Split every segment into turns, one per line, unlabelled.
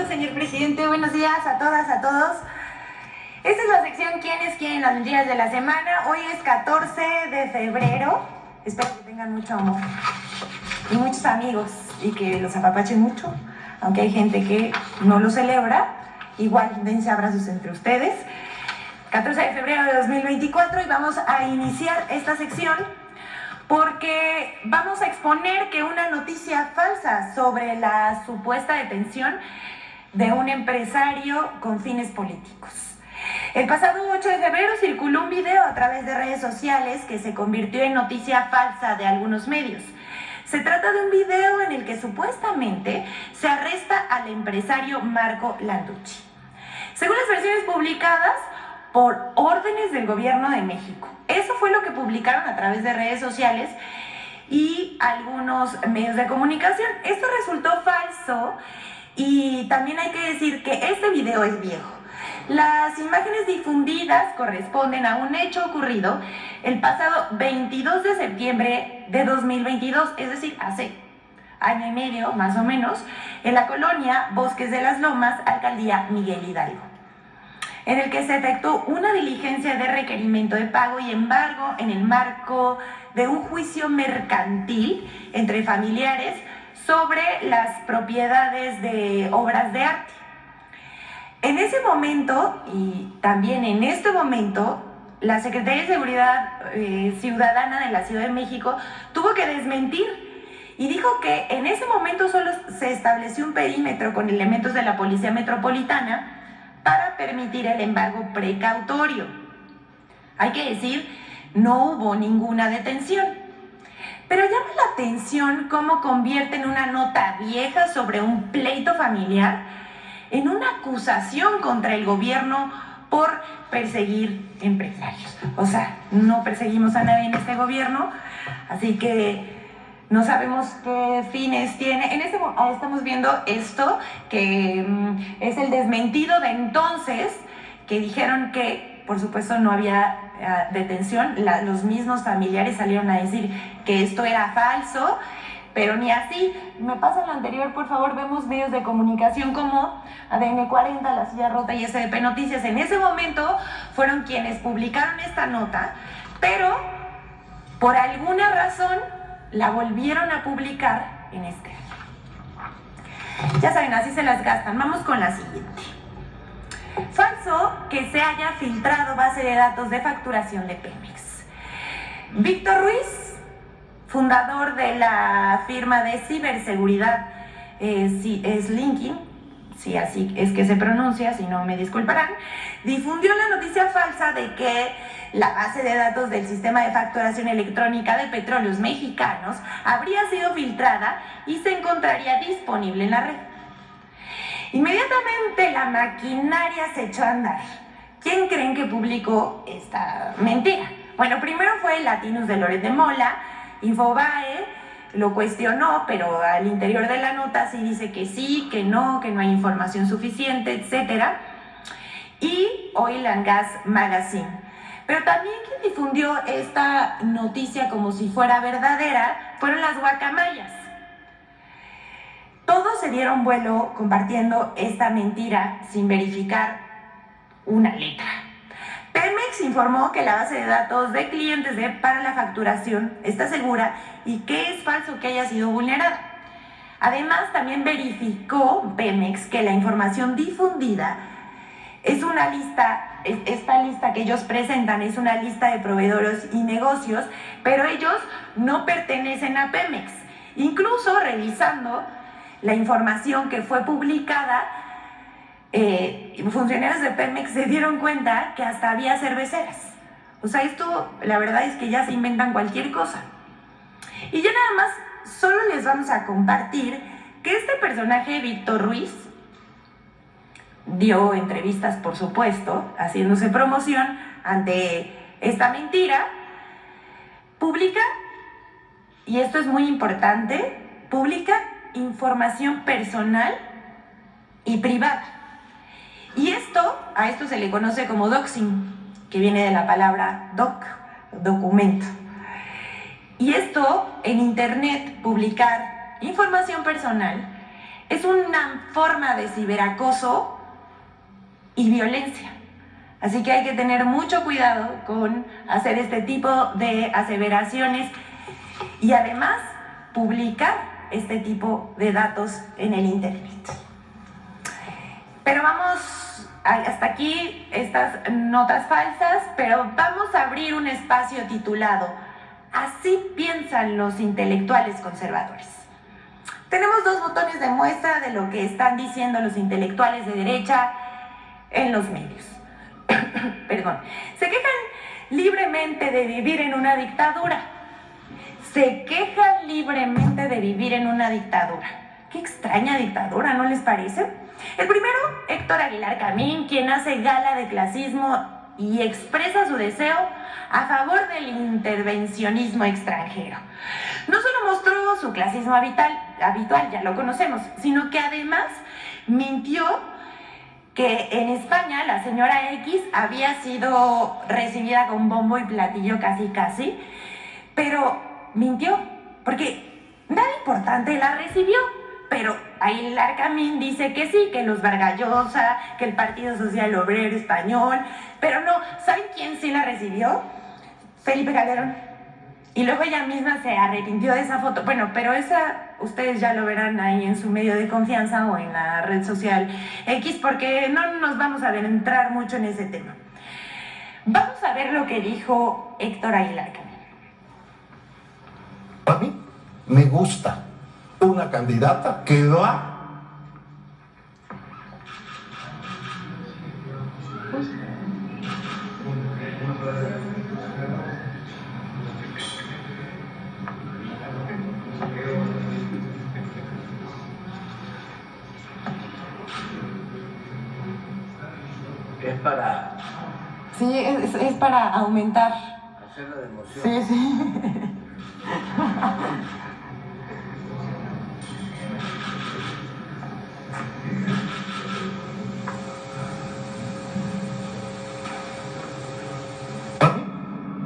señor presidente. Buenos días a todas, a todos. Esta es la sección ¿Quién es quién? Las mentiras de la semana. Hoy es 14 de febrero. Espero que tengan mucho amor y muchos amigos y que los apapachen mucho. Aunque hay gente que no lo celebra, igual dense abrazos entre ustedes. 14 de febrero de 2024 y vamos a iniciar esta sección porque vamos a exponer que una noticia falsa sobre la supuesta detención de un empresario con fines políticos. El pasado 8 de febrero circuló un video a través de redes sociales que se convirtió en noticia falsa de algunos medios. Se trata de un video en el que supuestamente se arresta al empresario Marco Landucci. Según las versiones publicadas, por órdenes del gobierno de México. Eso fue lo que publicaron a través de redes sociales y algunos medios de comunicación. Esto resultó falso y también hay que decir que este video es viejo. Las imágenes difundidas corresponden a un hecho ocurrido el pasado 22 de septiembre de 2022, es decir, hace año y medio más o menos, en la colonia Bosques de las Lomas, alcaldía Miguel Hidalgo, en el que se efectuó una diligencia de requerimiento de pago y embargo en el marco de un juicio mercantil entre familiares sobre las propiedades de obras de arte. En ese momento, y también en este momento, la Secretaría de Seguridad Ciudadana de la Ciudad de México tuvo que desmentir y dijo que en ese momento solo se estableció un perímetro con elementos de la Policía Metropolitana para permitir el embargo precautorio. Hay que decir, no hubo ninguna detención. Pero llama la atención cómo convierten una nota vieja sobre un pleito familiar en una acusación contra el gobierno por perseguir empresarios. O sea, no perseguimos a nadie en este gobierno, así que no sabemos qué fines tiene. Estamos viendo esto, que es el desmentido de entonces, que dijeron que, por supuesto, no había detención. Los mismos familiares salieron a decir que esto era falso, pero ni así. Me pasa lo anterior, por favor. Vemos medios de comunicación como ADN 40, La Silla Rota y SDP Noticias. En ese momento fueron quienes publicaron esta nota, pero por alguna razón la volvieron a publicar en este año. Ya saben, así se las gastan. Vamos con la siguiente. Falso que se haya filtrado base de datos de facturación de Pemex. Víctor Ruiz, fundador de la firma de ciberseguridad Slinking, si así es que se pronuncia, si no me disculparán, difundió la noticia falsa de que la base de datos del sistema de facturación electrónica de Petróleos Mexicanos habría sido filtrada y se encontraría disponible en la red. Inmediatamente la maquinaria se echó a andar. ¿Quién creen que publicó esta mentira? Bueno, primero fue Latinus de Loret de Mola. Infobae lo cuestionó, pero al interior de la nota sí dice que sí, que no hay información suficiente, etc. Y Oil and Gas Magazine. Pero también quien difundió esta noticia como si fuera verdadera fueron las guacamayas. Todos se dieron vuelo compartiendo esta mentira sin verificar una letra. Pemex informó que la base de datos de clientes para la facturación está segura y que es falso que haya sido vulnerada. Además, también verificó Pemex que la información difundida es una lista. Esta lista que ellos presentan es una lista de proveedores y negocios, pero ellos no pertenecen a Pemex. Incluso revisando la información que fue publicada, funcionarios de Pemex se dieron cuenta que hasta había cerveceras. O sea, esto la verdad es que ya se inventan cualquier cosa. Y ya nada más, solo les vamos a compartir que este personaje, Víctor Ruiz, dio entrevistas, por supuesto, haciéndose promoción ante esta mentira. Publica, y esto es muy importante, publica información personal y privada. Y a esto se le conoce como doxing, que viene de la palabra documento. Y esto en internet, publicar información personal, Es una forma de ciberacoso y violencia. Así que hay que tener mucho cuidado con hacer este tipo de aseveraciones y además publicar este tipo de datos en el internet. Pero vamos, hasta aquí estas notas falsas, pero vamos a abrir un espacio titulado "Así piensan los intelectuales conservadores". Tenemos dos botones de muestra de lo que están diciendo los intelectuales de derecha en los medios. Perdón. Se quejan libremente de vivir en una dictadura. Se quejan libremente de vivir en una dictadura. Qué extraña dictadura, ¿no les parece? El primero, Héctor Aguilar Camín, quien hace gala de clasismo y expresa su deseo a favor del intervencionismo extranjero. No solo mostró su clasismo habitual, ya lo conocemos, sino que además mintió que en España la señora X había sido recibida con bombo y platillo casi, pero mintió, porque nada importante la recibió. Pero Aguilar Camín dice que sí, que los Vargas Llosa, que el Partido Social Obrero Español, pero no, ¿saben quién sí la recibió? Felipe Calderón. Y luego ella misma se arrepintió de esa foto. Bueno, pero esa ustedes ya lo verán ahí en su medio de confianza o en la red social X, porque no nos vamos a adentrar mucho en ese tema. Vamos a ver lo que dijo Héctor Aguilar Camín.
A mí me gusta una candidata que va
es para...
Sí, es para aumentar.
Hacerlo de emoción.
Sí.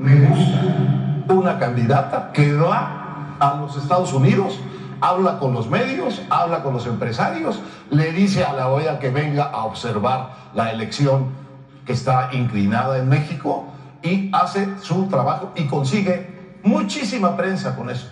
me gusta una candidata que va a los Estados Unidos, habla con los medios, habla con los empresarios, le dice a la OEA que venga a observar la elección que está inclinada en México y hace su trabajo y consigue muchísima prensa con eso.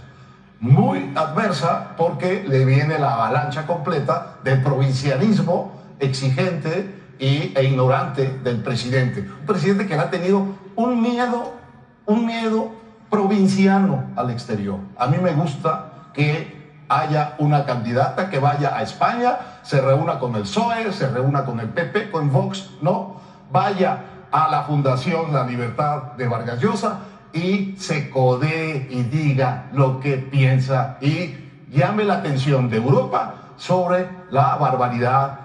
Muy adversa porque le viene la avalancha completa del provincianismo exigente e ignorante del presidente. Un presidente que le ha tenido un miedo provinciano al exterior. A mí me gusta que haya una candidata que vaya a España, se reúna con el PSOE, se reúna con el PP, con Vox, ¿no? Vaya a la Fundación La Libertad de Vargas Llosa y se codee y diga lo que piensa y llame la atención de Europa sobre la barbaridad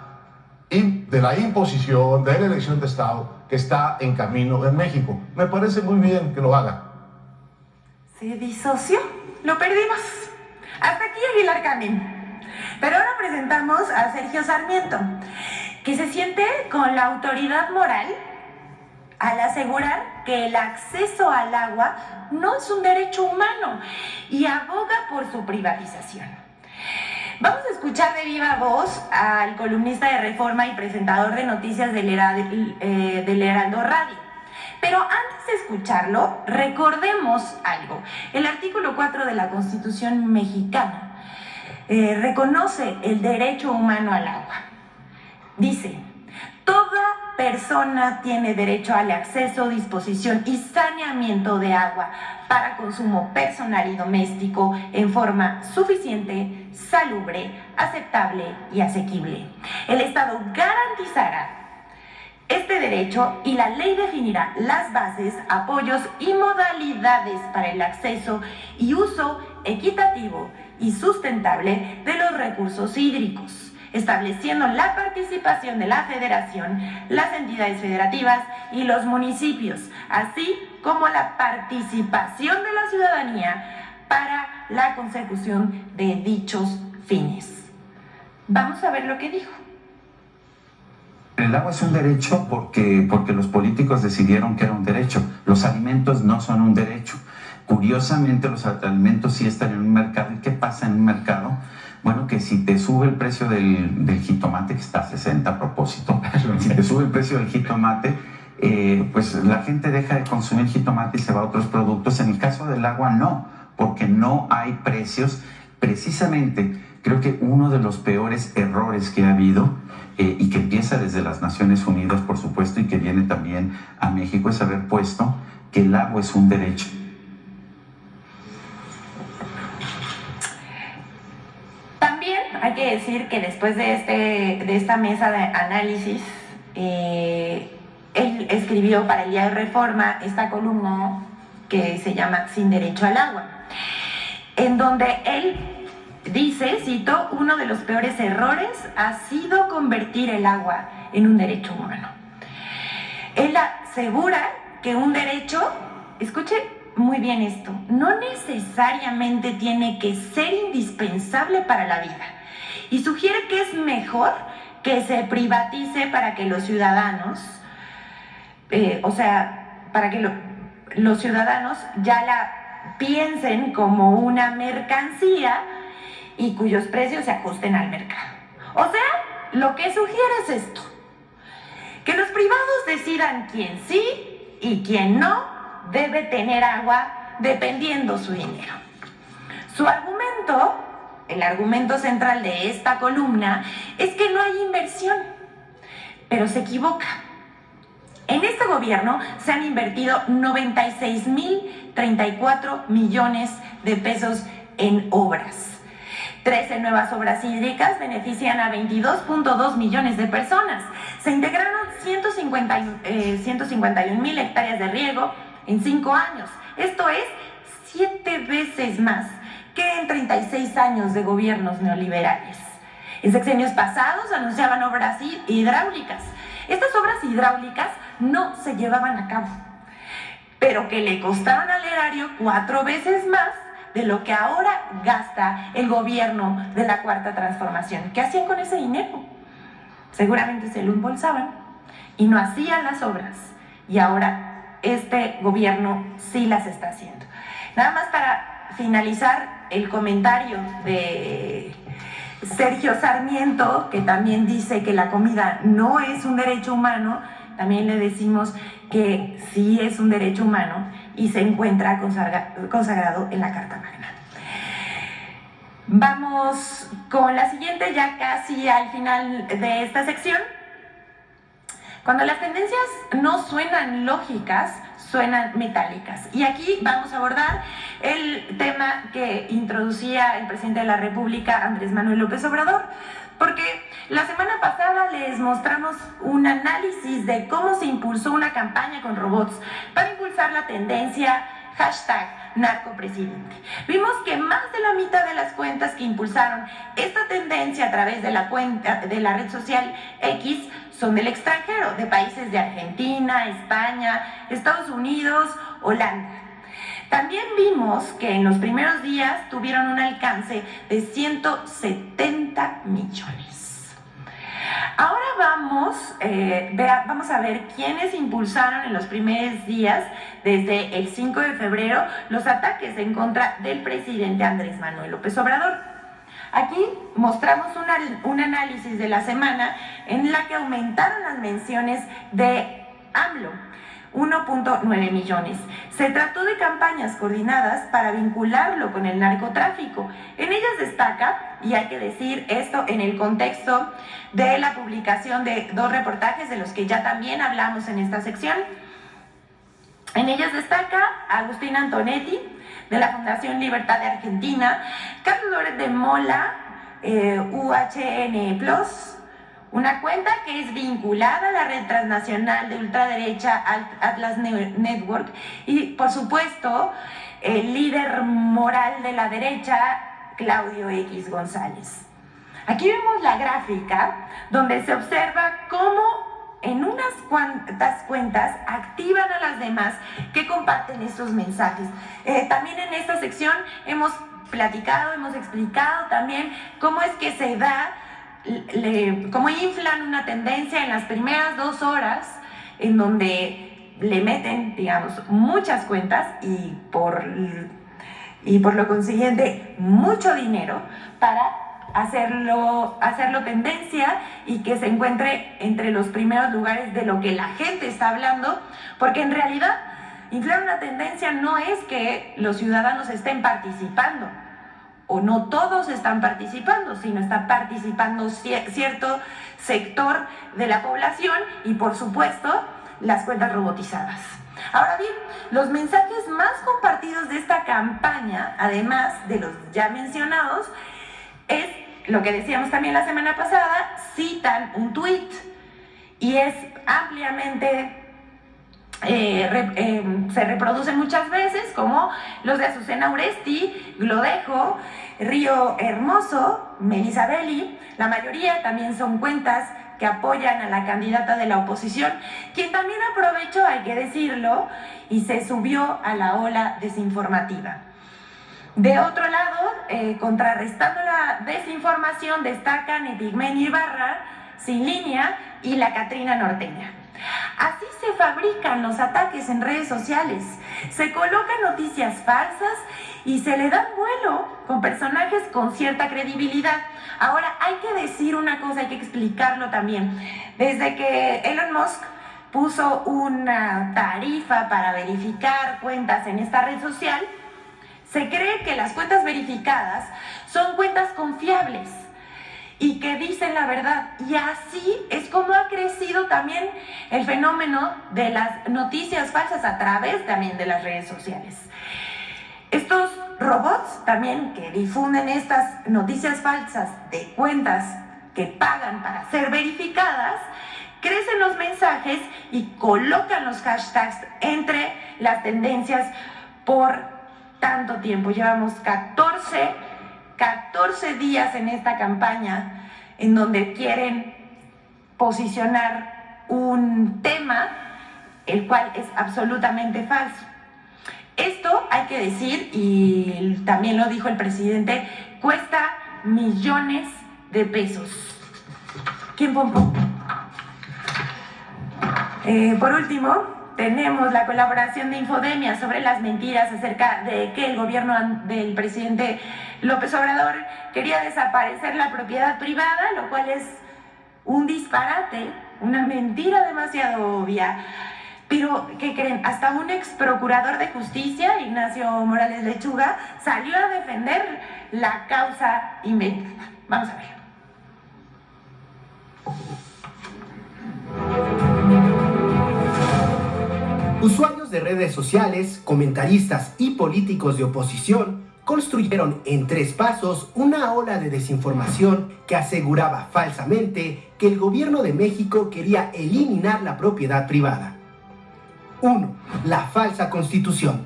de la imposición de la elección de Estado que está en camino en México. Me parece muy bien que lo haga.
Se disoció, lo perdimos. Hasta aquí Aguilar Camín. Pero ahora presentamos a Sergio Sarmiento, que se siente con la autoridad moral al asegurar que el acceso al agua no es un derecho humano y aboga por su privatización. Vamos a escuchar de viva voz al columnista de Reforma y presentador de noticias del Heraldo Radio. Pero antes de escucharlo, recordemos algo. El artículo 4 de la Constitución mexicana reconoce el derecho humano al agua. Dice: toda persona tiene derecho al acceso, disposición y saneamiento de agua para consumo personal y doméstico en forma suficiente, salubre, aceptable y asequible. El Estado garantizará este derecho y la ley definirá las bases, apoyos y modalidades para el acceso y uso equitativo y sustentable de los recursos hídricos, estableciendo la participación de la Federación, las entidades federativas y los municipios, así como la participación de la ciudadanía para la consecución de dichos fines. Vamos a ver lo que dijo.
El agua es un derecho porque los políticos decidieron que era un derecho. Los alimentos no son un derecho. Curiosamente, los alimentos sí están en un mercado. ¿Y qué pasa en un mercado? Bueno, que si te sube el precio del jitomate, que está a 60 a propósito, si te sube el precio del jitomate, pues la gente deja de consumir jitomate y se va a otros productos. En el caso del agua no, porque no hay precios. Precisamente creo que uno de los peores errores que ha habido, y que empieza desde las Naciones Unidas, por supuesto, y que viene también a México, es haber puesto que el agua es un derecho.
También hay que decir que después de esta mesa de análisis, él escribió para el Día de Reforma esta columna que se llama Sin Derecho al Agua, en donde él dice, cito, uno de los peores errores ha sido convertir el agua en un derecho humano. Él asegura que un derecho, escuche muy bien esto, no necesariamente tiene que ser indispensable para la vida, y sugiere que es mejor que se privatice para que los ciudadanos, para que los ciudadanos ya la piensen como una mercancía y cuyos precios se ajusten al mercado. O sea, lo que sugiere es esto: que los privados decidan quién sí y quién no debe tener agua dependiendo su dinero. Su argumento, el argumento central de esta columna, es que no hay inversión, pero se equivoca. En este gobierno se han invertido 96,034 millones de pesos en obras. 13 nuevas obras hídricas benefician a 22.2 millones de personas. Se integraron 151,000 hectáreas de riego en 5 años. Esto es 7 veces más que en 36 años de gobiernos neoliberales. En sexenios pasados anunciaban obras hidráulicas. Estas obras hidráulicas no se llevaban a cabo, pero que le costaron al erario 4 veces más de lo que ahora gasta el gobierno de la Cuarta Transformación. ¿Qué hacían con ese dinero? Seguramente se lo embolsaban y no hacían las obras, y ahora este gobierno sí las está haciendo. Nada más para finalizar el comentario de Sergio Sarmiento, que también dice que la comida no es un derecho humano, también le decimos que sí es un derecho humano y se encuentra consagrado en la Carta Magna. Vamos con la siguiente, ya casi al final de esta sección. Cuando las tendencias no suenan lógicas, suenan metálicas. Y aquí vamos a abordar el tema que introducía el presidente de la República, Andrés Manuel López Obrador, porque la semana pasada les mostramos un análisis de cómo se impulsó una campaña con robots para impulsar la tendencia #narcopresidente. Vimos que más de la mitad de las cuentas que impulsaron esta tendencia a través de la red social X son del extranjero, de países de Argentina, España, Estados Unidos, Holanda. También vimos que en los primeros días tuvieron un alcance de 170 millones. Ahora vamos a ver quiénes impulsaron en los primeros días, desde el 5 de febrero, los ataques en contra del presidente Andrés Manuel López Obrador. Aquí mostramos un análisis de la semana en la que aumentaron las menciones de AMLO, 1.9 millones. Se trató de campañas coordinadas para vincularlo con el narcotráfico. En ellas destaca, y hay que decir esto en el contexto de la publicación de 2 reportajes de los que ya también hablamos en esta sección. En ellas destaca Agustín Antonetti, de la Fundación Libertad de Argentina, Carlos Loret de Mola, UHN Plus, una cuenta que es vinculada a la red transnacional de ultraderecha Atlas Network, y por supuesto el líder moral de la derecha, Claudio X González. Aquí vemos la gráfica donde se observa cómo en unas cuantas cuentas activan a las demás que comparten estos mensajes. También en esta sección hemos platicado, hemos explicado también cómo es que se da, cómo inflan una tendencia en las primeras 2 horas, en donde le meten, digamos, muchas cuentas y por lo consiguiente mucho dinero para hacerlo tendencia y que se encuentre entre los primeros lugares de lo que la gente está hablando, porque en realidad inflar una tendencia no es que los ciudadanos estén participando, o no todos están participando, sino está participando cierto sector de la población y, por supuesto, las cuentas robotizadas. Ahora bien, los mensajes más compartidos de esta campaña, además de los ya mencionados, es lo que decíamos también la semana pasada, citan un tuit y es ampliamente se reproducen muchas veces, como los de Azucena Uresti, Glodejo, Río Hermoso, Melissa Belli. La mayoría también son cuentas que apoyan a la candidata de la oposición, quien también aprovechó, hay que decirlo, y se subió a la ola desinformativa. De otro lado, contrarrestando la desinformación, destacan Epigmenio Ibarra, Sin Línea y la Catrina Norteña. Así se fabrican los ataques en redes sociales, se colocan noticias falsas y se le dan vuelo con personajes con cierta credibilidad. Ahora, hay que decir una cosa, hay que explicarlo también. Desde que Elon Musk puso una tarifa para verificar cuentas en esta red social, se cree que las cuentas verificadas son cuentas confiables y que dicen la verdad, y así es como ha crecido también el fenómeno de las noticias falsas a través también de las redes sociales. Estos robots también que difunden estas noticias falsas de cuentas que pagan para ser verificadas, crecen los mensajes y colocan los hashtags entre las tendencias por tanto tiempo. Llevamos 14 días en esta campaña en donde quieren posicionar un tema el cual es absolutamente falso. Esto hay que decir, y también lo dijo el presidente, cuesta millones de pesos. ¿Quién pompó? Por último, tenemos la colaboración de Infodemia sobre las mentiras acerca de que el gobierno del presidente López Obrador quería desaparecer la propiedad privada, lo cual es un disparate, una mentira demasiado obvia. Pero, ¿qué creen? Hasta un ex procurador de justicia, Ignacio Morales Lechuga, salió a defender la causa inventada. Vamos a ver.
Usuarios de redes sociales, comentaristas y políticos de oposición construyeron en 3 pasos una ola de desinformación que aseguraba falsamente que el gobierno de México quería eliminar la propiedad privada. 1. La falsa constitución.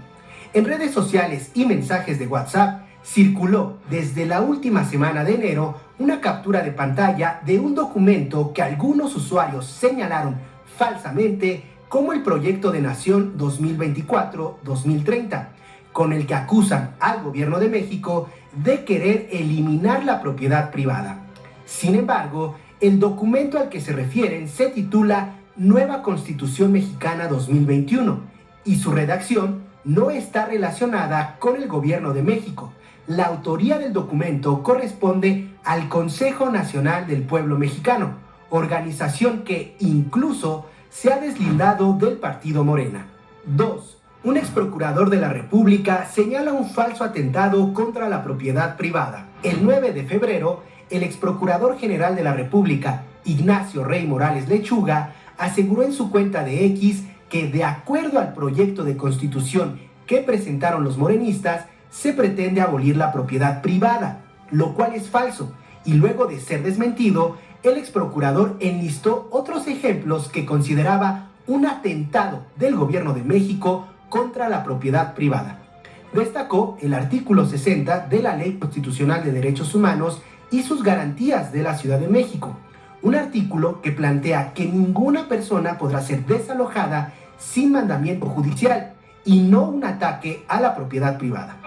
En redes sociales y mensajes de WhatsApp circuló desde la última semana de enero una captura de pantalla de un documento que algunos usuarios señalaron falsamente como el Proyecto de Nación 2024-2030, con el que acusan al gobierno de México de querer eliminar la propiedad privada. Sin embargo, el documento al que se refieren se titula Nueva Constitución Mexicana 2021 y su redacción no está relacionada con el gobierno de México. La autoría del documento corresponde al Consejo Nacional del Pueblo Mexicano, organización que incluso se ha deslindado del partido Morena. 2. Un ex procurador de la República señala un falso atentado contra la propiedad privada. El 9 de febrero, el ex procurador general de la República, Ignacio Rey Morales Lechuga, aseguró en su cuenta de X que, de acuerdo al proyecto de constitución que presentaron los morenistas, se pretende abolir la propiedad privada, lo cual es falso, y luego de ser desmentido, el ex procurador enlistó otros ejemplos que consideraba un atentado del gobierno de México contra la propiedad privada. Destacó el artículo 60 de la Ley Constitucional de Derechos Humanos y sus garantías de la Ciudad de México, un artículo que plantea que ninguna persona podrá ser desalojada sin mandamiento judicial y no un ataque a la propiedad privada.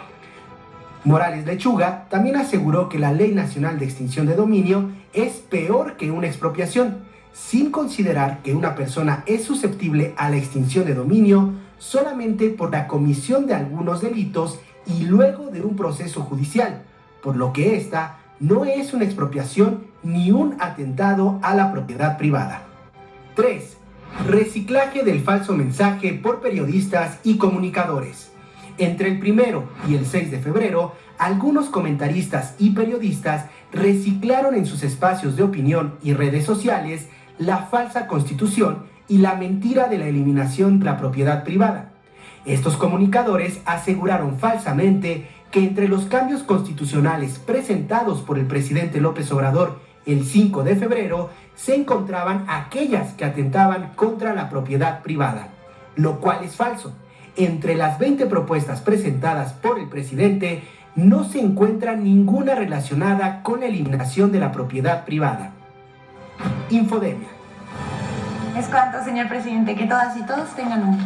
Morales Lechuga también aseguró que la Ley Nacional de Extinción de Dominio es peor que una expropiación, sin considerar que una persona es susceptible a la extinción de dominio solamente por la comisión de algunos delitos y luego de un proceso judicial, por lo que ésta no es una expropiación ni un atentado a la propiedad privada. 3. Reciclaje del falso mensaje por periodistas y comunicadores. Entre el 1 y el 6 de febrero, algunos comentaristas y periodistas reciclaron en sus espacios de opinión y redes sociales la falsa constitución y la mentira de la eliminación de la propiedad privada. Estos comunicadores aseguraron falsamente que entre los cambios constitucionales presentados por el presidente López Obrador el 5 de febrero se encontraban aquellas que atentaban contra la propiedad privada, lo cual es falso. Entre las 20 propuestas presentadas por el presidente no se encuentra ninguna relacionada con la eliminación de la propiedad privada. Infodemia.
Es cuanto, señor presidente, que todas y todos tengan un